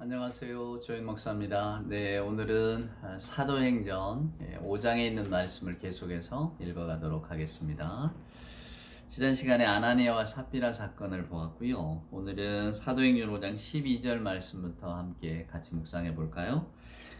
안녕하세요. 조인 목사입니다. 네, 오늘은 사도행전 5장에 있는 말씀을 계속해서 읽어가도록 하겠습니다. 지난 시간에 아나니아와 삽비라 사건을 보았고요. 오늘은 사도행전 5장 12절 말씀부터 함께 같이 묵상해 볼까요?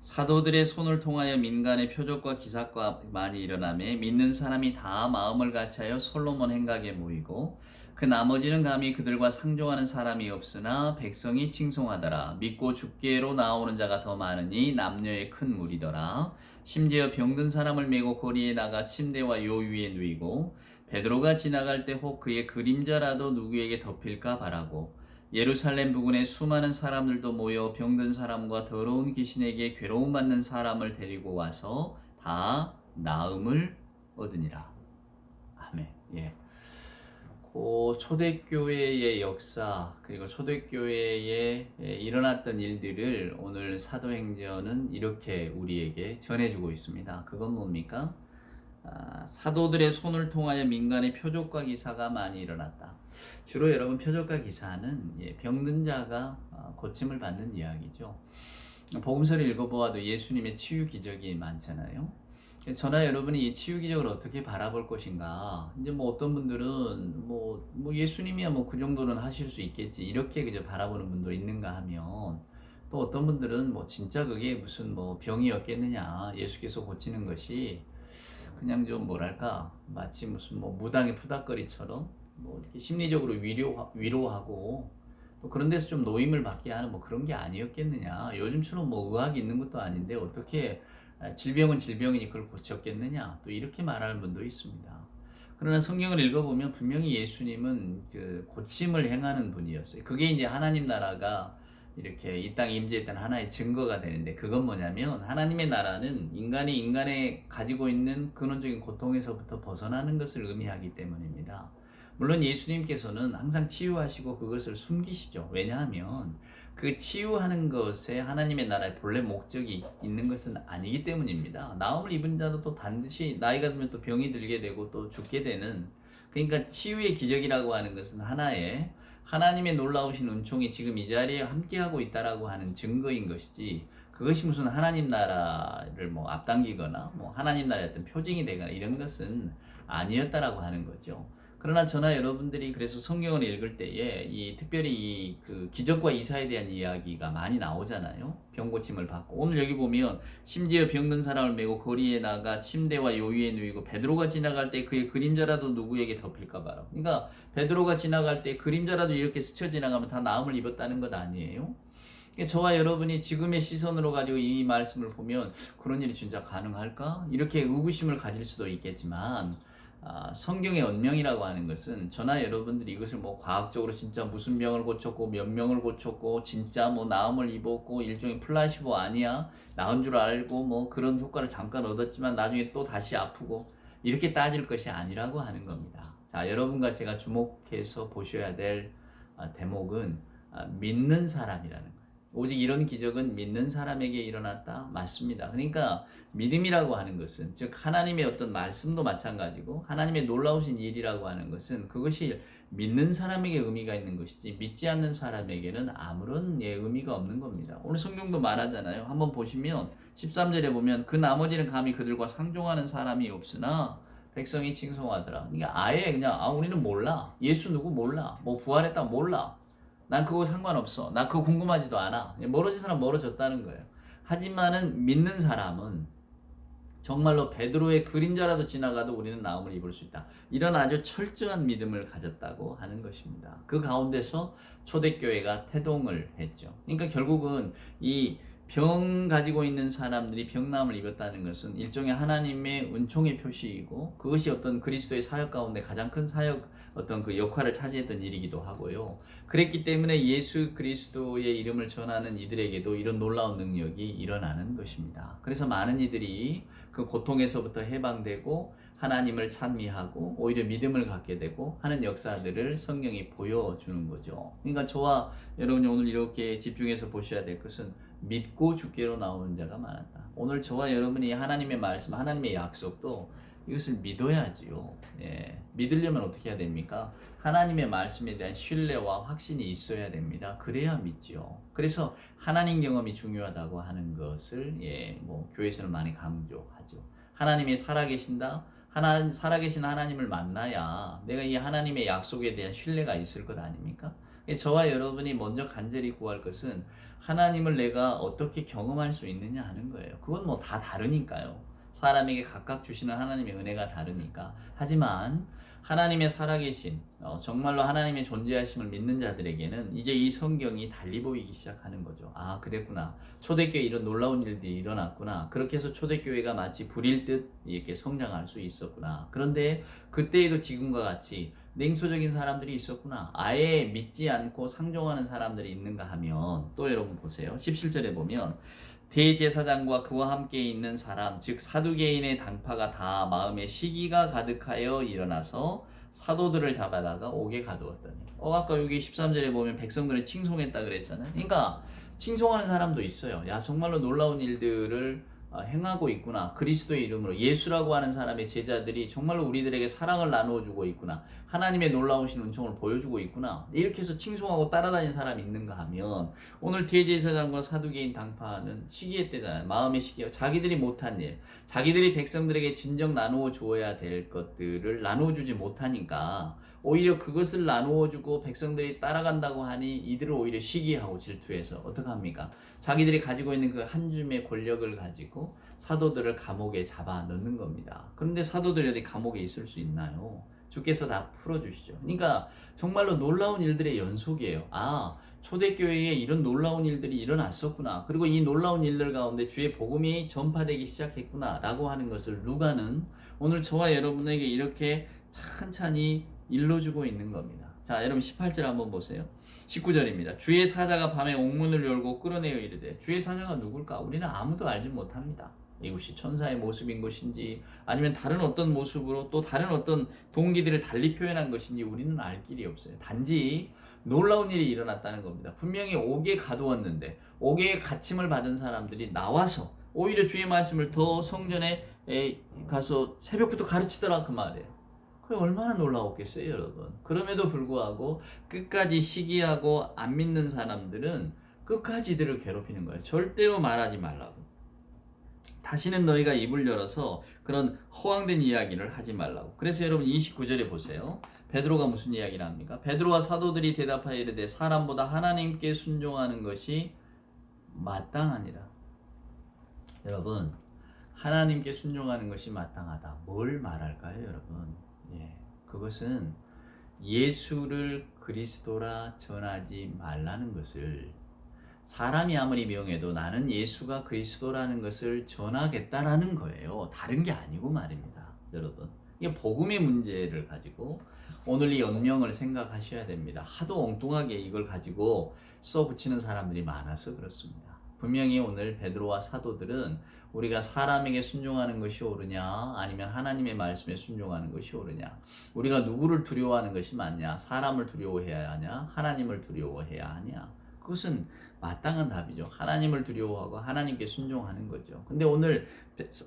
사도들의 손을 통하여 민간의 표적과 기사가 많이 일어나매 믿는 사람이 다 마음을 같이하여 솔로몬 행각에 모이고 그 나머지는 감히 그들과 상종하는 사람이 없으나 백성이 칭송하더라. 믿고 죽게로 나오는 자가 더 많으니 남녀의 큰 무리더라. 심지어 병든 사람을 메고 거리에 나가 침대와 요 위에 누이고 베드로가 지나갈 때 혹 그의 그림자라도 누구에게 덮일까 바라고 예루살렘 부근에 수많은 사람들도 모여 병든 사람과 더러운 귀신에게 괴로움 받는 사람을 데리고 와서 다 나음을 얻으니라. 아멘. 예. 초대교회의 역사 그리고 초대교회에 일어났던 일들을 오늘 사도행전은 이렇게 우리에게 전해주고 있습니다. 그건 뭡니까? 사도들의 손을 통하여 민간의 표적과 기사가 많이 일어났다. 주로 여러분 표적과 기사는 병든 자가 고침을 받는 이야기죠. 복음서를 읽어보아도 예수님의 치유 기적이 많잖아요. 저나 여러분이 이 치유 기적을 어떻게 바라볼 것인가? 이제 뭐 어떤 분들은 뭐 예수님이야 뭐 그 정도는 하실 수 있겠지 이렇게 그저 바라보는 분도 있는가 하면 또 어떤 분들은 뭐 진짜 그게 무슨 뭐 병이었겠느냐 예수께서 고치는 것이 그냥 좀 뭐랄까 마치 무슨 뭐 무당의 푸닥거리처럼 뭐 이렇게 심리적으로 위로하고 또 그런 데서 좀 노임을 받게 하는 뭐 그런 게 아니었겠느냐. 요즘처럼 뭐 의학이 있는 것도 아닌데 어떻게 질병은 질병이니 그걸 고쳤겠느냐. 또 이렇게 말하는 분도 있습니다. 그러나 성경을 읽어보면 분명히 예수님은 그 고침을 행하는 분이었어요. 그게 이제 하나님 나라가 이렇게 이 땅에 임재했던 하나의 증거가 되는데 그건 뭐냐면 하나님의 나라는 인간이 인간에 가지고 있는 근원적인 고통에서부터 벗어나는 것을 의미하기 때문입니다. 물론 예수님께서는 항상 치유하시고 그것을 숨기시죠. 왜냐하면 그 치유하는 것에 하나님의 나라의 본래 목적이 있는 것은 아니기 때문입니다. 나음을 입은 자도 또 반드시 나이가 들면 또 병이 들게 되고 또 죽게 되는 그러니까 치유의 기적이라고 하는 것은 하나의 하나님의 놀라우신 은총이 지금 이 자리에 함께하고 있다라고 하는 증거인 것이지 그것이 무슨 하나님 나라를 뭐 앞당기거나 뭐 하나님 나라의 어떤 표징이 되거나 이런 것은 아니었다라고 하는 거죠. 그러나 저나 여러분들이 그래서 성경을 읽을 때에 이 특별히 이 그 기적과 이사에 대한 이야기가 많이 나오잖아요. 병 고침을 받고 오늘 여기 보면 심지어 병든 사람을 메고 거리에 나가 침대와 요 위에 누이고 베드로가 지나갈 때 그의 그림자라도 누구에게 덮일까 봐라. 그러니까 베드로가 지나갈 때 그림자라도 이렇게 스쳐 지나가면 다 나음을 입었다는 것 아니에요? 저와 여러분이 지금의 시선으로 가지고 이 말씀을 보면 그런 일이 진짜 가능할까? 이렇게 의구심을 가질 수도 있겠지만 성경의 언명이라고 하는 것은 저나 여러분들이 이것을 뭐 과학적으로 진짜 무슨 병을 고쳤고 몇 명을 고쳤고 진짜 뭐 나음을 입었고 일종의 플라시보 아니야 나은 줄 알고 뭐 그런 효과를 잠깐 얻었지만 나중에 또 다시 아프고 이렇게 따질 것이 아니라고 하는 겁니다. 자, 여러분과 제가 주목해서 보셔야 될 대목은 믿는 사람이라는 거예요. 오직 이런 기적은 믿는 사람에게 일어났다? 맞습니다. 그러니까 믿음이라고 하는 것은 즉 하나님의 어떤 말씀도 마찬가지고 하나님의 놀라우신 일이라고 하는 것은 그것이 믿는 사람에게 의미가 있는 것이지 믿지 않는 사람에게는 아무런 의미가 없는 겁니다. 오늘 성경도 말하잖아요. 한번 보시면 13절에 보면 그 나머지는 감히 그들과 상종하는 사람이 없으나 백성이 칭송하더라. 그러니까 아예 그냥 우리는 몰라. 예수 누구 몰라. 뭐 부활했다 몰라. 난 그거 상관없어. 나 그거 궁금하지도 않아. 멀어진 사람 멀어졌다는 거예요. 하지만은 믿는 사람은 정말로 베드로의 그림자라도 지나가도 우리는 나음을 입을 수 있다. 이런 아주 철저한 믿음을 가졌다고 하는 것입니다. 그 가운데서 초대교회가 태동을 했죠. 그러니까 결국은 이 병 가지고 있는 사람들이 병남을 입었다는 것은 일종의 하나님의 은총의 표시이고 그것이 어떤 그리스도의 사역 가운데 가장 큰 사역 어떤 그 역할을 차지했던 일이기도 하고요. 그랬기 때문에 예수 그리스도의 이름을 전하는 이들에게도 이런 놀라운 능력이 일어나는 것입니다. 그래서 많은 이들이 그 고통에서부터 해방되고 하나님을 찬미하고 오히려 믿음을 갖게 되고 하는 역사들을 성경이 보여주는 거죠. 그러니까 저와 여러분이 오늘 이렇게 집중해서 보셔야 될 것은 믿고 죽게로 나오는 자가 많았다. 오늘 저와 여러분이 하나님의 말씀, 하나님의 약속도 이것을 믿어야지요. 예, 믿으려면 어떻게 해야 됩니까? 하나님의 말씀에 대한 신뢰와 확신이 있어야 됩니다. 그래야 믿지요. 그래서 하나님 경험이 중요하다고 하는 것을 뭐 교회에서는 많이 강조하죠. 하나님이 살아계신다. 살아계신 하나님을 만나야 내가 이 하나님의 약속에 대한 신뢰가 있을 것 아닙니까? 저와 여러분이 먼저 간절히 구할 것은 하나님을 내가 어떻게 경험할 수 있느냐 하는 거예요. 그건 뭐 다 다르니까요. 사람에게 각각 주시는 하나님의 은혜가 다르니까. 하지만 하나님의 살아계심, 정말로 하나님의 존재하심을 믿는 자들에게는 이제 이 성경이 달리 보이기 시작하는 거죠. 아, 그랬구나. 초대교회에 이런 놀라운 일들이 일어났구나. 그렇게 해서 초대교회가 마치 불일 듯 이렇게 성장할 수 있었구나. 그런데 그때에도 지금과 같이 냉소적인 사람들이 있었구나. 아예 믿지 않고 상종하는 사람들이 있는가 하면 또 여러분 보세요. 17절에 보면 대제사장과 그와 함께 있는 사람 즉 사두개인의 당파가 다 마음에 시기가 가득하여 일어나서 사도들을 잡아다가 옥에 가두었더니 아까 여기 13절에 보면 백성들을 칭송했다 그랬잖아요. 그러니까 칭송하는 사람도 있어요. 야, 정말로 놀라운 일들을 행하고 있구나. 그리스도의 이름으로 예수라고 하는 사람의 제자들이 정말로 우리들에게 사랑을 나누어 주고 있구나. 하나님의 놀라우신 은총을 보여주고 있구나. 이렇게 해서 칭송하고 따라다니는 사람이 있는가 하면 오늘 대제사장과 사두개인 당파는 시기의 때잖아요. 마음의 시기가 자기들이 못한 일, 자기들이 백성들에게 진정 나누어 주어야 될 것들을 나누어 주지 못하니까 오히려 그것을 나누어 주고 백성들이 따라간다고 하니 이들을 오히려 시기하고 질투해서 어떻게 합니까? 자기들이 가지고 있는 그 한 줌의 권력을 가지고 사도들을 감옥에 잡아 넣는 겁니다. 그런데 사도들이 어디 감옥에 있을 수 있나요? 주께서 다 풀어주시죠. 그러니까 정말로 놀라운 일들의 연속이에요. 아, 초대교회에 이런 놀라운 일들이 일어났었구나. 그리고 이 놀라운 일들 가운데 주의 복음이 전파되기 시작했구나 라고 하는 것을 누가는 오늘 저와 여러분에게 이렇게 찬찬히 일러주고 있는 겁니다. 자, 여러분 18절 한번 보세요. 19절입니다. 주의 사자가 밤에 옥문을 열고 끌어내어 이르되 주의 사자가 누굴까? 우리는 아무도 알지 못합니다. 이것이 천사의 모습인 것인지 아니면 다른 어떤 모습으로 또 다른 어떤 동기들을 달리 표현한 것인지 우리는 알 길이 없어요. 단지 놀라운 일이 일어났다는 겁니다. 분명히 옥에 가두었는데 옥에 갇힘을 받은 사람들이 나와서 오히려 주의 말씀을 더 성전에 가서 새벽부터 가르치더라 그 말이에요. 그게 얼마나 놀라웠겠어요, 여러분. 그럼에도 불구하고 끝까지 시기하고 안 믿는 사람들은 끝까지 이들을 괴롭히는 거예요. 절대로 말하지 말라고. 다시는 너희가 입을 열어서 그런 허황된 이야기를 하지 말라고. 그래서 여러분 29절에 보세요. 베드로가 무슨 이야기를 합니까? 베드로와 사도들이 대답하여 이르되 사람보다 하나님께 순종하는 것이 마땅하니라. 여러분, 하나님께 순종하는 것이 마땅하다. 뭘 말할까요, 여러분? 그것은 예수를 그리스도라 전하지 말라는 것을 사람이 아무리 명해도 나는 예수가 그리스도라는 것을 전하겠다라는 거예요. 다른 게 아니고 말입니다. 여러분, 이게 복음의 문제를 가지고 오늘 이 언명을 생각하셔야 됩니다. 하도 엉뚱하게 이걸 가지고 써붙이는 사람들이 많아서 그렇습니다. 분명히 오늘 베드로와 사도들은 우리가 사람에게 순종하는 것이 옳으냐 아니면 하나님의 말씀에 순종하는 것이 옳으냐, 우리가 누구를 두려워하는 것이 맞냐, 사람을 두려워해야 하냐 하나님을 두려워해야 하냐, 그것은 마땅한 답이죠. 하나님을 두려워하고 하나님께 순종하는 거죠. 근데 오늘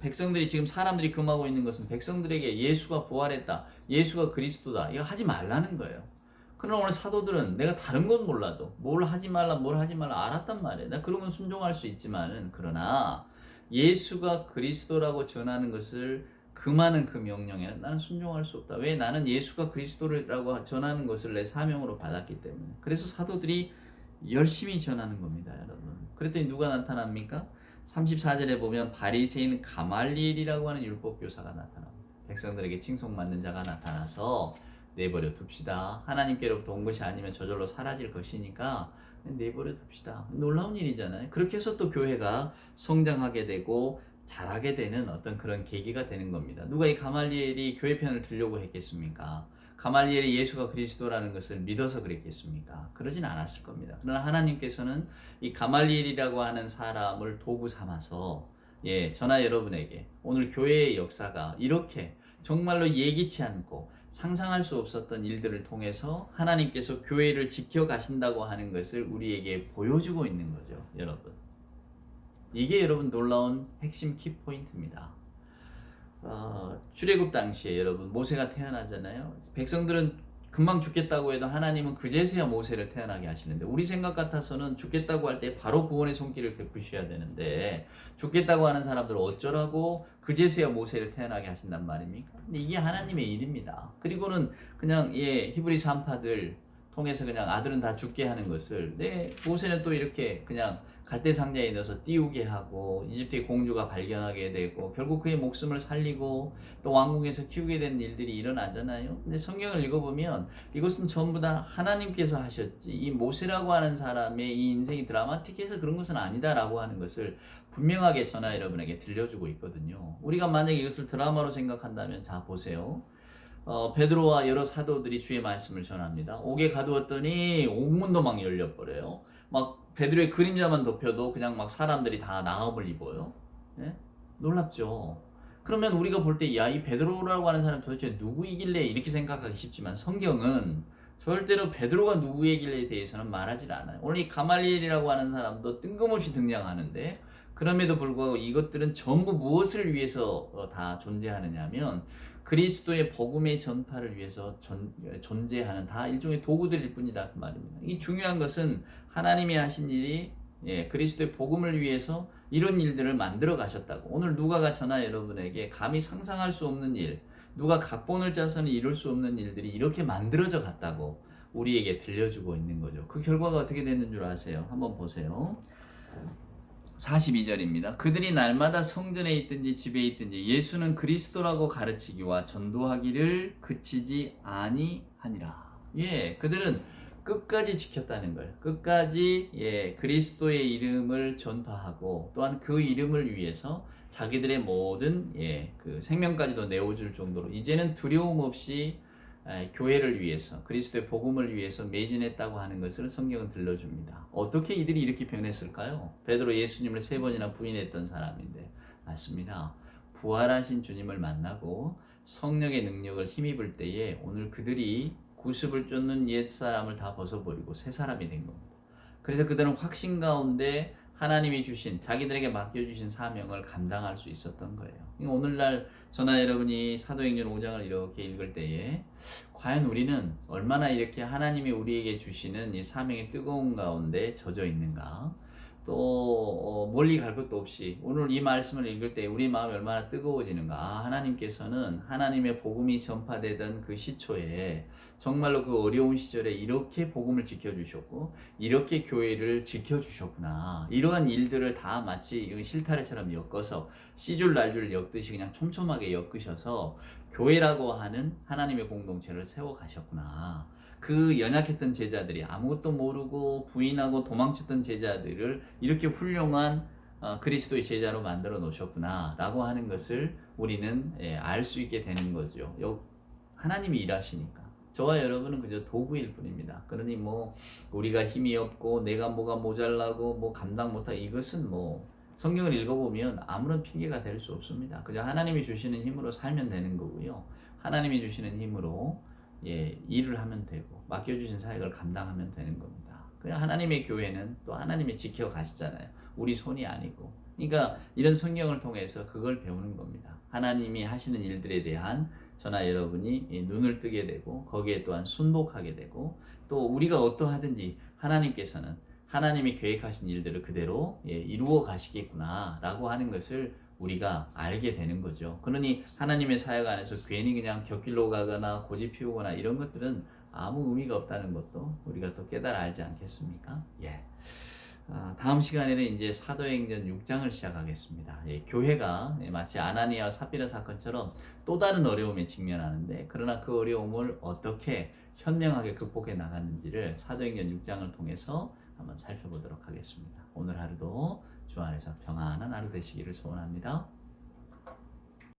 백성들이 지금 사람들이 금하고 있는 것은 백성들에게 예수가 부활했다, 예수가 그리스도다, 이거 하지 말라는 거예요. 그러나 오늘 사도들은 내가 다른 건 몰라도 뭘 하지 말라 알았단 말이에요. 나 그런 건 순종할 수 있지만은, 그러나 예수가 그리스도라고 전하는 것을 금하는 그 명령에는 나는 순종할 수 없다. 왜? 나는 예수가 그리스도라고 전하는 것을 내 사명으로 받았기 때문에. 그래서 사도들이 열심히 전하는 겁니다, 여러분. 그랬더니 누가 나타납니까? 34절에 보면 바리새인 가말리엘이라고 하는 율법교사가 나타납니다. 백성들에게 칭송받는 자가 나타나서 내버려 둡시다. 하나님께로부터 온 것이 아니면 저절로 사라질 것이니까 내버려 둡시다. 놀라운 일이잖아요. 그렇게 해서 또 교회가 성장하게 되고 잘하게 되는 어떤 그런 계기가 되는 겁니다. 누가 이 가말리엘이 교회 편을 들려고 했겠습니까? 가말리엘이 예수가 그리스도라는 것을 믿어서 그랬겠습니까? 그러진 않았을 겁니다. 그러나 하나님께서는 이 가말리엘이라고 하는 사람을 도구 삼아서 저나 여러분에게 오늘 교회의 역사가 이렇게 정말로 예기치 않고 상상할 수 없었던 일들을 통해서 하나님께서 교회를 지켜가신다고 하는 것을 우리에게 보여주고 있는 거죠, 여러분. 이게 여러분 놀라운 핵심 키포인트입니다. 출애굽 당시에 여러분 모세가 태어나잖아요. 백성들은 금방 죽겠다고 해도 하나님은 그제서야 모세를 태어나게 하시는데, 우리 생각 같아서는 죽겠다고 할 때 바로 구원의 손길을 베푸셔야 되는데, 죽겠다고 하는 사람들 어쩌라고 그제서야 모세를 태어나게 하신단 말입니까? 근데 이게 하나님의 일입니다. 그리고는 그냥 히브리 산파들 통해서 그냥 아들은 다 죽게 하는 것을, 모세는 또 이렇게 그냥 갈대 상자에 넣어서 띄우게 하고 이집트의 공주가 발견하게 되고 결국 그의 목숨을 살리고 또 왕궁에서 키우게 되는 일들이 일어나잖아요. 근데 성경을 읽어보면 이것은 전부 다 하나님께서 하셨지, 이 모세라고 하는 사람의 이 인생이 드라마틱해서 그런 것은 아니다라고 하는 것을 분명하게 저나 여러분에게 들려주고 있거든요. 우리가 만약에 이것을 드라마로 생각한다면, 자 보세요. 베드로와 여러 사도들이 주의 말씀을 전합니다. 옥에 가두었더니 옥문도 막 열려버려요. 막 베드로의 그림자만 덮여도 그냥 막 사람들이 다 나음을 입어요. 예? 놀랍죠. 그러면 우리가 볼 때, 야, 이 베드로라고 하는 사람 도대체 누구이길래 이렇게 생각하기 쉽지만, 성경은 절대로 베드로가 누구이길래에 대해서는 말하지 않아요. 오늘 이 가말리엘이라고 하는 사람도 뜬금없이 등장하는데, 그럼에도 불구하고 이것들은 전부 무엇을 위해서 다 존재하느냐면, 그리스도의 복음의 전파를 위해서 존재하는 다 일종의 도구들일 뿐이다, 그 말입니다. 이 중요한 것은 하나님이 하신 일이 그리스도의 복음을 위해서 이런 일들을 만들어 가셨다고. 오늘 누가가 저나 여러분에게 감히 상상할 수 없는 일, 누가 각본을 짜서는 이룰 수 없는 일들이 이렇게 만들어져 갔다고 우리에게 들려주고 있는 거죠. 그 결과가 어떻게 됐는 줄 아세요? 한번 보세요. 42절입니다. 그들이 날마다 성전에 있든지 집에 있든지 예수는 그리스도라고 가르치기와 전도하기를 그치지 아니하니라. 그들은 끝까지 지켰다는 거예요. 끝까지 그리스도의 이름을 전파하고, 또한 그 이름을 위해서 자기들의 모든 그 생명까지도 내어줄 정도로 이제는 두려움 없이 교회를 위해서, 그리스도의 복음을 위해서 매진했다고 하는 것을 성경은 들려줍니다. 어떻게 이들이 이렇게 변했을까요? 베드로 예수님을 3번이나 부인했던 사람인데, 맞습니다. 부활하신 주님을 만나고 성령의 능력을 힘입을 때에 오늘 그들이 구습을 쫓는 옛사람을 다 벗어버리고 새 사람이 된 겁니다. 그래서 그들은 확신 가운데 하나님이 주신, 자기들에게 맡겨주신 사명을 감당할 수 있었던 거예요. 오늘날 저나 여러분이 사도행전 5장을 이렇게 읽을 때에 과연 우리는 얼마나 이렇게 하나님이 우리에게 주시는 이 사명의 뜨거운 가운데 젖어 있는가? 또 멀리 갈 것도 없이 오늘 이 말씀을 읽을 때 우리 마음이 얼마나 뜨거워지는가. 하나님께서는 하나님의 복음이 전파되던 그 시초에, 정말로 그 어려운 시절에 이렇게 복음을 지켜주셨고 이렇게 교회를 지켜주셨구나. 이러한 일들을 다 마치 실타래처럼 엮어서 씨줄 날줄 엮듯이 그냥 촘촘하게 엮으셔서 교회라고 하는 하나님의 공동체를 세워가셨구나. 그 연약했던 제자들이, 아무것도 모르고 부인하고 도망쳤던 제자들을 이렇게 훌륭한 그리스도의 제자로 만들어 놓으셨구나 라고 하는 것을 우리는 알 수 있게 되는 거죠. 하나님이 일하시니까 저와 여러분은 그저 도구일 뿐입니다. 그러니 우리가 힘이 없고 내가 뭐가 모자라고 감당 못하고, 이것은 성경을 읽어보면 아무런 핑계가 될 수 없습니다. 그저 하나님이 주시는 힘으로 살면 되는 거고요. 하나님이 주시는 힘으로 일을 하면 되고 맡겨주신 사역을 감당하면 되는 겁니다. 그냥 하나님의 교회는 또 하나님이 지켜가시잖아요. 우리 손이 아니고. 그러니까 이런 성경을 통해서 그걸 배우는 겁니다. 하나님이 하시는 일들에 대한 저나 여러분이 눈을 뜨게 되고 거기에 또한 순복하게 되고, 또 우리가 어떠하든지 하나님께서는 하나님이 계획하신 일들을 그대로 이루어 가시겠구나 라고 하는 것을 우리가 알게 되는 거죠. 그러니 하나님의 사역 안에서 괜히 그냥 곁길로 가거나 고집 피우거나 이런 것들은 아무 의미가 없다는 것도 우리가 또 깨달아 알지 않겠습니까? 다음 시간에는 이제 사도행전 6장을 시작하겠습니다. 교회가 마치 아나니아와 삽비라 사건처럼 또 다른 어려움에 직면하는데, 그러나 그 어려움을 어떻게 현명하게 극복해 나갔는지를 사도행전 6장을 통해서 한번 살펴보도록 하겠습니다. 오늘 하루도 주 안에서 평안한 하루 되시기를 소원합니다.